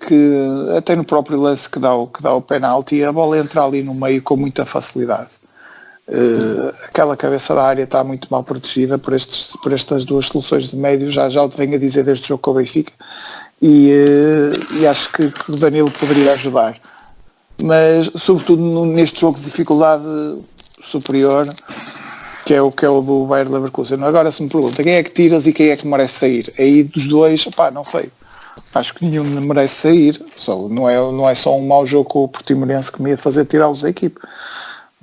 até no próprio lance que dá o penalti, a bola entra ali no meio com muita facilidade. Aquela cabeça da área está muito mal protegida por estas duas soluções de médio, já o venho a dizer desde o jogo com o Benfica, e acho que o Danilo poderia ajudar, mas sobretudo neste jogo de dificuldade superior que é o do Bayer Leverkusen. Agora se me pergunta quem é que tiras e quem é que merece sair, aí dos dois, não sei, acho que nenhum merece sair, não é só um mau jogo com o Portimonense que me ia fazer tirá-los da equipe.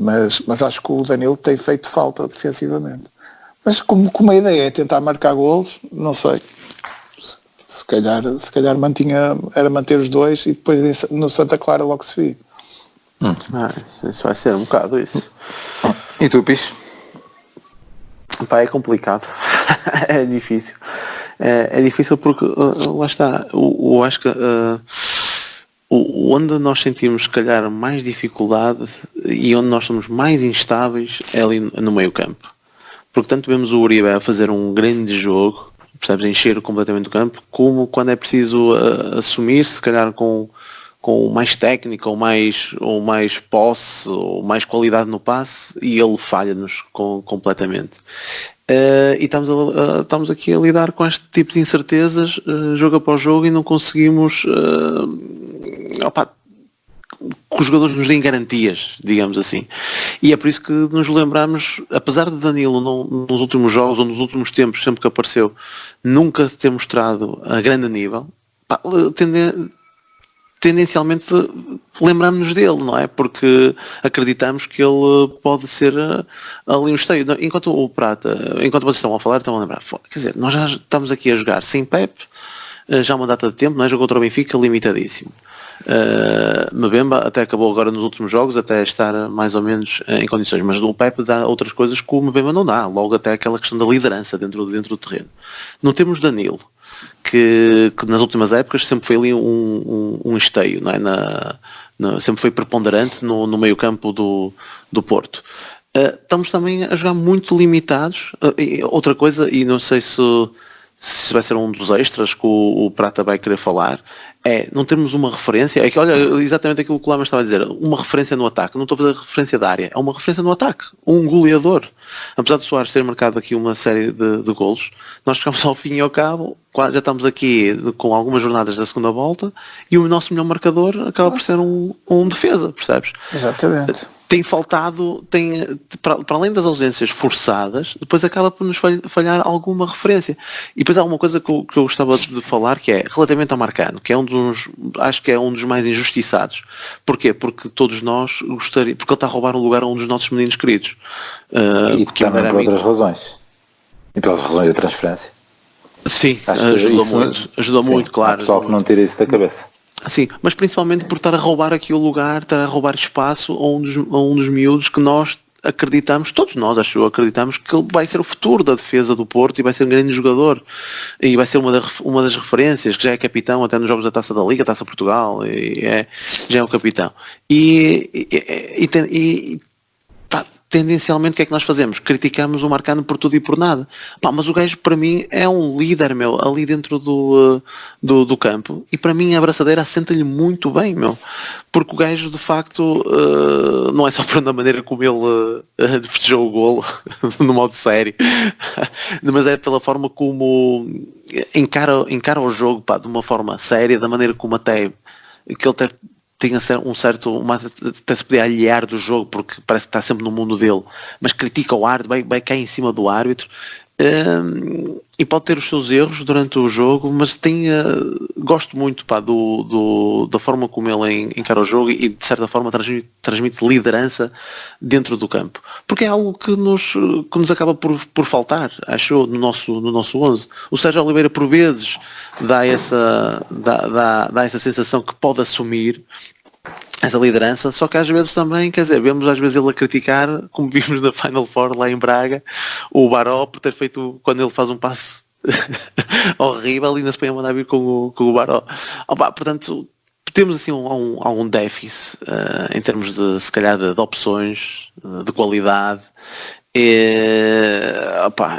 Mas acho que o Danilo tem feito falta defensivamente. Mas como a ideia é tentar marcar golos, não sei. Se calhar era manter os dois e depois no Santa Clara logo se via. Isso vai ser um bocado isso. E tu, Pis? É complicado. É difícil. É difícil porque lá está. Eu acho que onde nós sentimos, se calhar, mais dificuldade e onde nós somos mais instáveis é ali no meio campo. Porque tanto vemos o Uribe a fazer um grande jogo, percebes, encher completamente o campo, como quando é preciso assumir-se, se calhar com mais técnica, ou mais posse, ou mais qualidade no passe, e ele falha-nos completamente. E estamos aqui a lidar com este tipo de incertezas jogo após jogo e não conseguimos que os jogadores nos deem garantias, digamos assim. E é por isso que nos lembramos, apesar de Danilo nos últimos jogos ou nos últimos tempos, sempre que apareceu, nunca ter mostrado a grande nível, tendencialmente lembramos-nos dele, não é? Porque acreditamos que ele pode ser ali um esteio. Enquanto vocês estão a falar, estão a lembrar, quer dizer, nós já estamos aqui a jogar sem Pep, já há uma data de tempo, não é? Jogou contra o Benfica limitadíssimo. Mbemba até acabou agora nos últimos jogos até estar mais ou menos em condições, mas o Pep dá outras coisas que o Mbemba não dá, logo até aquela questão da liderança dentro do terreno. Não temos Danilo, que nas últimas épocas sempre foi ali um esteio, não é? Sempre foi preponderante no meio campo do Porto. Estamos também a jogar muito limitados. Outra coisa, e não sei se vai ser um dos extras que o Prata vai querer falar, não termos uma referência, olha, exatamente aquilo que o Lama estava a dizer, uma referência no ataque, não estou a fazer referência da área, é uma referência no ataque, um goleador. Apesar de Soares ter marcado aqui uma série de golos, nós chegamos ao fim e ao cabo, já estamos aqui com algumas jornadas da segunda volta, e o nosso melhor marcador acaba por ser um defesa, percebes? Exatamente. Tem faltado, para além das ausências forçadas, depois acaba por nos falhar alguma referência. E depois há uma coisa que eu gostava de falar, que é relativamente ao Marcano, que é acho que é um dos mais injustiçados. Porquê? Porque todos nós porque ele está a roubar o lugar a um dos nossos meninos queridos. E também por outras razões. E pelas razões da transferência. Sim, ajuda muito, claro. Há pessoal que não tira isso da cabeça. Sim, mas principalmente por estar a roubar aqui o lugar, estar a roubar espaço a um dos miúdos que nós acreditamos, todos nós acreditamos que ele vai ser o futuro da defesa do Porto e vai ser um grande jogador e vai ser uma das referências, que já é capitão até nos jogos da Taça da Liga, Taça Portugal, já é o capitão. Tendencialmente o que é que nós fazemos? Criticamos o Marcano por tudo e por nada. Mas o gajo para mim é um líder, ali dentro do campo, e para mim a abraçadeira assenta-lhe muito bem, porque o gajo de facto não é só por a maneira como ele festejou o golo no modo sério, mas é pela forma como encara o jogo, de uma forma séria, da maneira como até tem até se podia alhear do jogo, porque parece que está sempre no mundo dele, mas critica o árbitro, vai cair em cima do árbitro, e pode ter os seus erros durante o jogo, mas gosto muito da forma como ele encara o jogo e de certa forma transmite liderança dentro do campo, porque é algo que nos acaba por faltar, acho, no nosso 11. O Sérgio Oliveira por vezes dá essa sensação que pode assumir essa liderança, só que às vezes também, vemos às vezes ele a criticar, como vimos na Final Four lá em Braga, o Baró por ter feito, quando ele faz um passe horrível, ainda se põe a mandar vir com o Baró. Portanto, temos assim algum déficit em termos de, se calhar, de opções, de qualidade,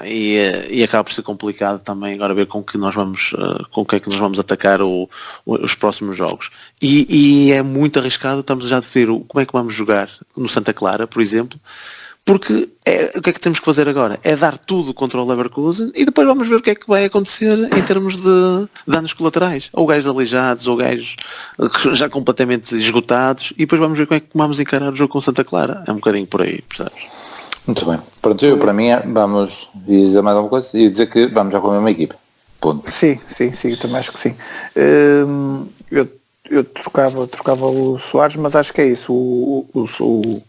e acaba por ser complicado também agora ver com o que é que nós vamos atacar os próximos jogos, e é muito arriscado. Estamos já a definir como é que vamos jogar no Santa Clara, por exemplo, porque o que é que temos que fazer agora? É dar tudo contra o Leverkusen e depois vamos ver o que é que vai acontecer em termos de danos colaterais, ou gajos aleijados, ou gajos já completamente esgotados, e depois vamos ver como é que vamos encarar o jogo com Santa Clara. É um bocadinho por aí, percebes? Muito bem. Pronto, para mim vamos dizer mais alguma coisa e dizer que vamos já com a mesma equipa. Ponto. Sim, também acho que sim. Eu trocava o Soares, mas acho que é isso. O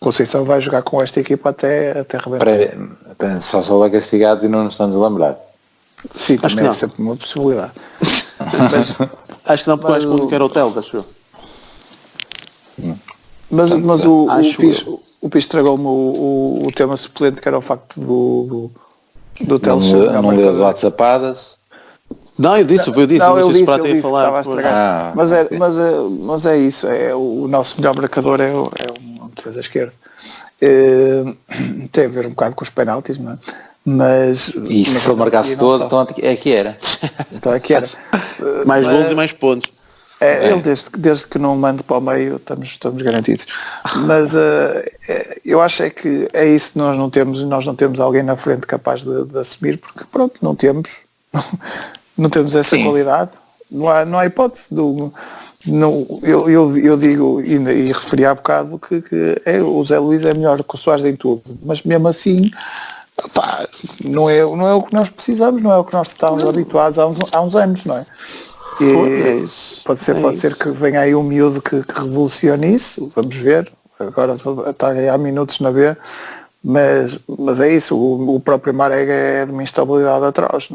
Conceição vai jogar com esta equipa até arrebentar. Só vai castigado e não nos estamos a lembrar. Sim, também é sempre uma possibilidade. Acho que não, porque acho que era hotel, acho eu. Mas o Pis estragou-me o tema suplente, que era o facto do Teles. Não deu as WhatsAppadas. Não, eu disse, ele disse para que falar. Estava a estragar. Mas é isso, o nosso melhor marcador é um defesa esquerda. Tem a ver um bocado com os penaltis, não é? Mas se ele marcasse todo, então é que era. Então é que era. Mais gols e mais pontos. Ele desde que não mande para o meio estamos garantidos. Mas eu acho que é isso que nós não temos alguém na frente capaz de assumir, porque pronto, não temos essa qualidade. Não há hipótese eu digo e referi há bocado que o Zé Luís é melhor que o Soares em tudo, mas mesmo assim não é o que nós precisamos, não é o que nós estávamos habituados há uns anos, não é? É isso. Pode ser que venha aí um miúdo que revolucione isso, vamos ver. Agora está há minutos na B, mas é isso, o próprio Marega é de uma instabilidade atrás.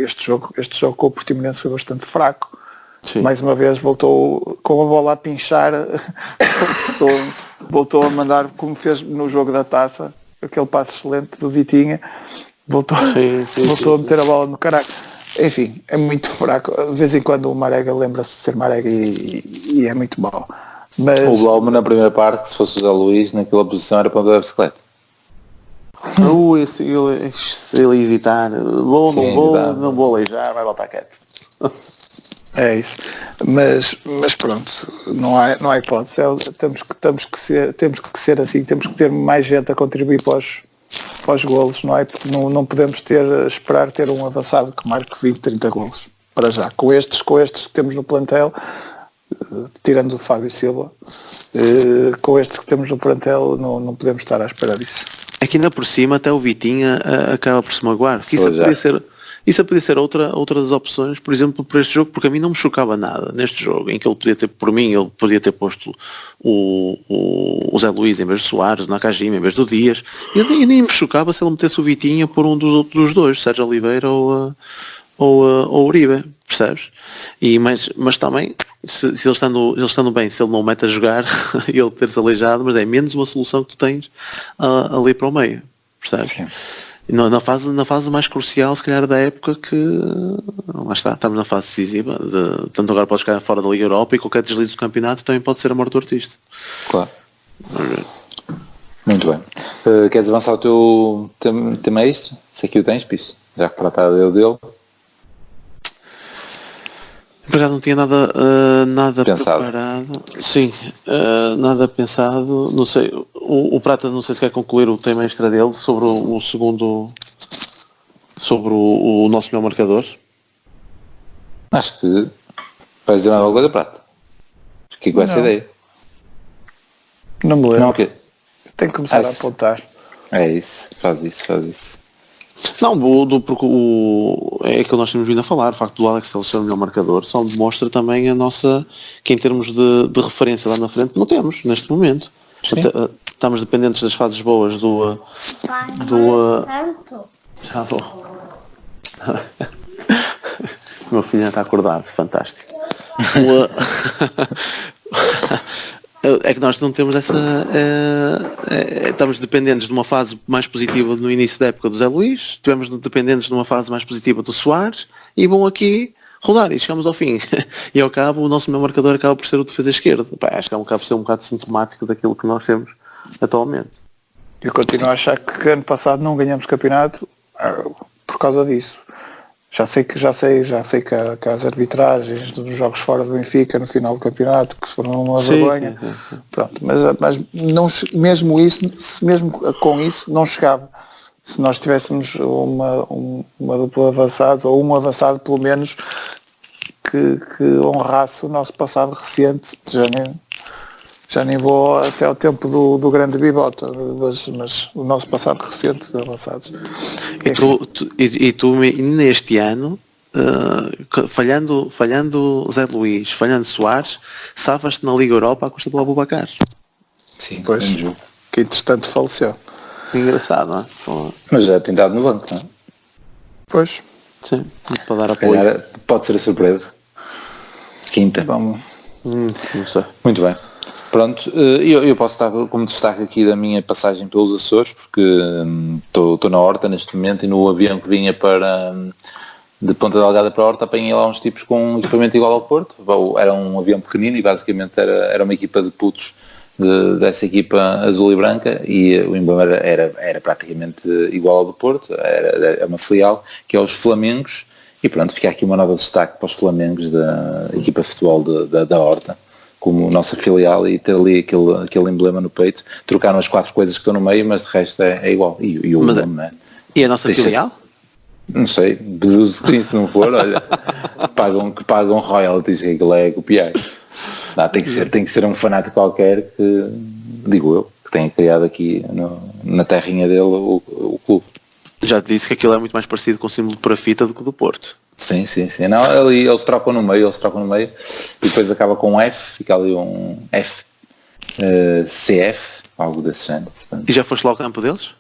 Este jogo com o Portimonense foi bastante fraco. Sim. Mais uma vez voltou com a bola a pinchar, voltou a mandar como fez no jogo da taça, aquele passo excelente do Vitinha, voltou a meter a bola no caralho. Enfim, é muito fraco. De vez em quando o Marega lembra-se de ser Marega e é muito mau. Mas... O Blaume na primeira parte, se fosse o Zé Luís, naquela posição era ponta da bicicleta. Ele hesitar, não vou aleijar, vai voltar quieto. É isso. Mas pronto, não há hipótese. Temos que ser assim, temos que ter mais gente a contribuir para os golos. Não podemos esperar ter um avançado que marque 20, 30 golos para já. Com estes que temos no plantel, tirando o Fábio Silva, com estes que temos no plantel não podemos estar à espera disso. Aqui ainda por cima até o Vitinha acaba por se magoar. Isso podia ser outra das opções, por exemplo, para este jogo, porque a mim não me chocava nada neste jogo, em que ele podia ter, por mim, ele podia ter posto o Zé Luís em vez de Soares, o Nakajima em vez do Dias, e nem me chocava se ele metesse o Vitinha por um dos dois, Sérgio Oliveira ou Uribe, percebes? Mas também, se ele estando bem, se ele não o mete a jogar, ele ter-se aleijado, mas é menos uma solução que tu tens ali para o meio, percebes? Sim. Na fase mais crucial, se calhar, da época, que lá está, estamos na fase decisiva, tanto agora podes ficar fora da Liga Europa e qualquer deslize do campeonato também pode ser a morte do artista. Claro. Muito bem. Queres avançar o teu tema extra? Se aqui o tens, Piso, já que para eu dele. Por acaso não tinha nada pensado. Preparado. Sim, nada pensado. Não sei, o Prata não sei se quer concluir o tema extra dele sobre o segundo, sobre o nosso melhor marcador. Acho que vais dizer alguma coisa, Prata. Fiquei com essa ideia. Não me lembro. Não, okay. Tenho que começar a apontar. É isso, faz isso. Não, porque é aquilo que nós temos vindo a falar, o facto do Alex Telles ser o melhor marcador só demonstra também a nossa, que em termos de referência lá na frente não temos neste momento. Estamos dependentes das fases boas do já vou. Meu filho já está acordado, fantástico. É que nós não temos essa... estamos dependentes de uma fase mais positiva no início da época do Zé Luís, estivemos dependentes de uma fase mais positiva do Soares e vão aqui rodar e chegamos ao fim. E ao cabo o nosso melhor marcador acaba por ser o defesa esquerdo. Acho que acaba por ser um bocado sintomático daquilo que nós temos atualmente. Eu continuo a achar que ano passado não ganhamos campeonato por causa disso. Já sei que as arbitragens dos jogos fora do Benfica no final do campeonato que se foram uma vergonha. Sim. Pronto, mas não, mesmo com isso não chegava. Se nós tivéssemos uma dupla avançada ou um avançado pelo menos que honrasse o nosso passado recente, já nem vou até ao tempo do grande Bibota, mas o nosso passado recente de avançados. E tu neste ano, falhando Zé Luís, falhando Soares, safas-te na Liga Europa à custa do Aboubakar. Sim, pois, que entretanto faleceu. Engraçado, não é? Mas já tem dado no banco, não é? Pois. Sim, para dar apoio. Calhar, pode ser a surpresa. Quinta. Vamos. Não sei. Muito bem. Pronto, eu posso estar como destaque aqui da minha passagem pelos Açores, porque estou na Horta neste momento e no avião que vinha de Ponta Delgada para a Horta apanhei lá uns tipos com um equipamento igual ao Porto. Era um avião pequenino e basicamente era uma equipa de putos dessa equipa azul e branca e o emblema era praticamente igual ao do Porto, era uma filial que é os Flamengos e pronto, fica aqui uma nova destaque para os Flamengos da equipa de futebol da Horta como nossa filial e ter ali aquele emblema no peito. Trocaram as 4 coisas que estão no meio, mas de resto é igual. E o nome, não é? E a nossa filial? Não sei, deduzo que sim, se não for, olha, pagam royalties, que aquilo é copiar. Não, tem que ser um fanático qualquer que, digo eu, que tenha criado aqui na terrinha dele o clube. Já te disse que aquilo é muito mais parecido com o símbolo de parafita do que do Porto. Sim. Não, ali eles trocam no meio e depois acaba com um F, fica ali um F, CF, algo desse género. Portanto. E já foste lá ao campo deles?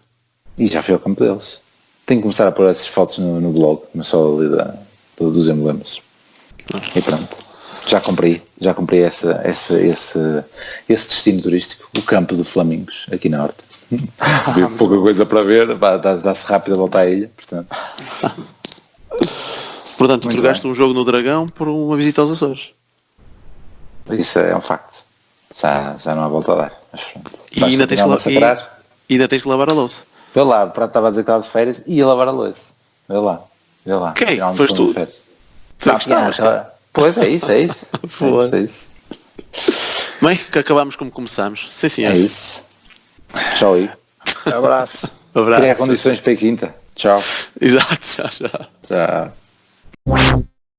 E já fui ao campo deles. Tenho que começar a pôr essas fotos no blog, mas só ali dos emblemas. E pronto. Já comprei esse destino turístico, o campo de Flamingos, aqui na Horta. Pouca coisa para ver, dá-se rápido a voltar à ilha, portanto. Portanto, Muito trocaste bem. um jogo no Dragão por uma visita aos Açores. Isso é um facto. Já não há volta a dar. Mas pronto. E ainda tens, e ainda tens que lavar a louça. Vê lá, o Prato estava a dizer que estava de férias e ia lavar a louça. Vê lá. Quem? Tirar Foste tu? de férias. Tu é que estavas. Pois é isso. É isso. Bem, que acabámos como começamos. Sim, senhor. É isso. Tchau aí. Abraço. Abraço. Criar condições para a quinta. Tchau. Exato, já. Tchau.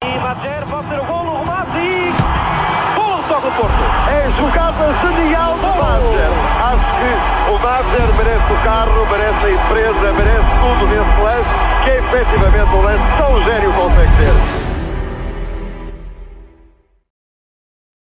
E Madjer pode ter o golo, o remate e... Golo, toca o Porto. É jogada genial do Madjer. Acho que o Madjer merece o carro, merece a empresa, merece tudo nesse lance, que é efetivamente um lance tão gênio consegue ter.